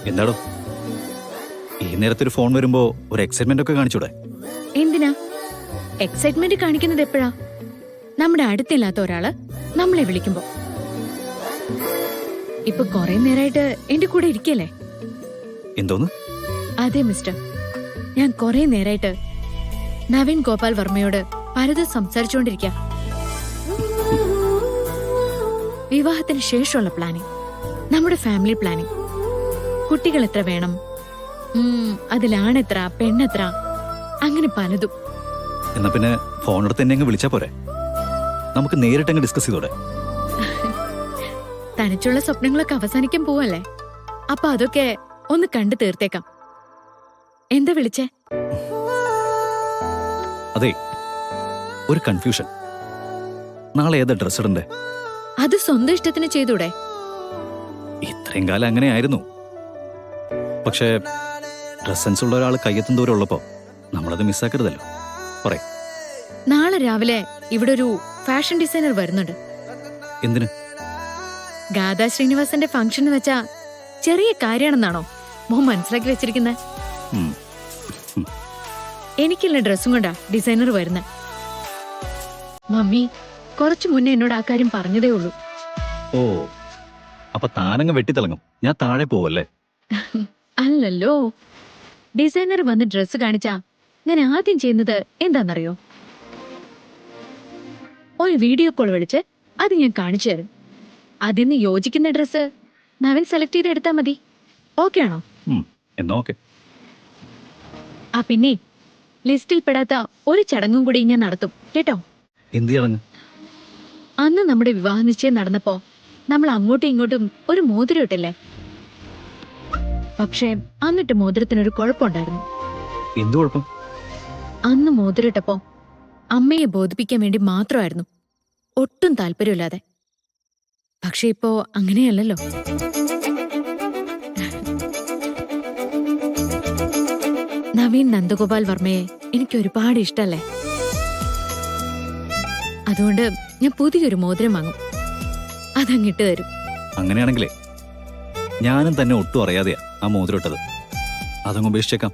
എന്താടോ ഈ നേരത്തെ ഒരു ഫോൺ വരുമ്പോ ഒരു എക്സൈറ്റ്മെന്റ് ഒക്കെ കാണിച്ചൂടെ? എന്തിനാ എക്സൈറ്റ്മെന്റ് കാണിക്കുന്നത്? എപ്പോഴാ? നമ്മുടെ അടുത്തില്ലാത്ത ഒരാള് നമ്മളെ വിളിക്കുമ്പോ. ഇപ്പൊ കൊറേ നേരമായിട്ട് എന്റെ കൂടെ ഇരിക്കല്ലേ? എന്തോന്ന്? അതെ മിസ്റ്റർ, ഞാൻ കൊറേ നേരായിട്ട് നവീൻ ഗോപാൽ വർമ്മയോട് പലതും സംസാരിച്ചുകൊണ്ടിരിക്കാം. വിവാഹത്തിന് ശേഷമുള്ള പ്ലാനിങ്, നമ്മുടെ ഫാമിലി പ്ലാനിങ്, കുട്ടികൾ എത്ര വേണം, അതിലാണെത്ര പെണ്ണെത്ര, അങ്ങനെ പലതും. എന്നാ പിന്നെ ഫോൺ എടുത്ത് എന്നെ അങ്ങ് വിളിച്ചാ പോരെ? നമുക്ക് നേരിട്ടങ്ങ് ഡിസ്കസ് ചെയ്തോടെ? തനിച്ചുള്ള സ്വപ്നങ്ങളൊക്കെ അവസാനിക്കാൻ പോവല്ലേ, അപ്പൊ അതൊക്കെ ഒന്ന് കണ്ടു തീർത്തേക്കാം. എന്താ വിളിച്ചേ? അതെ, ഒരു കൺഫ്യൂഷൻ. നാളെ ഏതാ ഡ്രസ് ഇടണ്ടേ? അത് സ്വന്തം ഇഷ്ടത്തിന് ചെയ്തൂടെ? ഇത്രയും കാലം അങ്ങനെ ആയിരുന്നു. പക്ഷേ ഡ്രസ് സെൻസ് ഉള്ള ഒരാൾ കയ്യെത്തും ദൂരം ഉള്ളപ്പോ നമ്മളത് മിസ്സാക്കരുതല്ലോ. പറയ്. നാളെ രാവിലെ ഇവിടെ ഒരു ഫാഷൻ ഡിസൈനർ വരുന്നുണ്ട്. എന്തിന്? ഗാഥാ ശ്രീനിവാസന്റെ ഫംഗ്ഷൻ വെച്ചാ ചെറിയ കാര്യമാണെന്നാണോ മോൻ മനസ്സിലാക്കി വെച്ചിരിക്കുന്നത്? എനിക്കുള്ള ഡ്രസ്സും കൊണ്ടാ ഡിസൈനർ വരുന്നത്. മമ്മി കുറച്ചു മുന്നേ എന്നോട് ആ കാര്യം പറഞ്ഞതേ ഉള്ളൂ. ഓ, അപ്പൊ താനങ്ങ് വെട്ടിത്തിളങ്ങും, ഞാൻ താഴെ പോവല്ലേ? അല്ലല്ലോ, ഡിസൈനർ വന്ന് ഡ്രസ്സ് കാണിച്ചാ ഞാൻ ആദ്യം ചെയ്യുന്നത് എന്താണെന്നറിയോ? ഒരു വീഡിയോ കോൾ വിളിച്ച് അത് ഞാൻ കാണിച്ചു തരും. അതിന് യോജിക്കുന്ന ഡ്രസ്സ് നവൻ സെലക്ട് ചെയ്ത് എടുത്താ മതി. ഓക്കെ ആണോ? എന്നാ ഓക്കെ. ആ പിന്നെ ലിസ്റ്റിൽ പെടാത്ത ഒരു ചടങ്ങും കൂടി ഞാൻ നടത്തും കേട്ടോ. എന്ത് ചടങ്ങ്? അന്ന് നമ്മുടെ വിവാഹ നിശ്ചയം നടന്നപ്പോ നമ്മൾ അങ്ങോട്ടും ഇങ്ങോട്ടും ഒരു മോതിരം ഇട്ടില്ലേ? പക്ഷേ അന്നിട്ട് മോതിരത്തിനൊരു കുഴപ്പമുണ്ടായിരുന്നു. എന്ത് കുഴപ്പം? അന്ന് മോതിരിട്ടപ്പോ അമ്മയെ ബോധിപ്പിക്കാൻ വേണ്ടി മാത്രമായിരുന്നു, ഒട്ടും താല്പര്യമില്ലാതെ. പക്ഷെ ഇപ്പോ അങ്ങനെയല്ലല്ലോ. നവീൻ നന്ദഗോപാൽ വർമ്മയെ എനിക്ക് ഒരുപാട് ഇഷ്ടല്ലേ. അതുകൊണ്ട് ഞാൻ പുതിയൊരു മോതിരം വാങ്ങും, അതങ്ങിട്ട് തരും. അങ്ങനെയാണെങ്കിലേ ഞാനും തന്നെ ഒട്ടും അറിയാതെയാ ആ മോതിരം ഇട്ടത്. അതങ്ങ് ഉപേക്ഷിച്ചേക്കാം.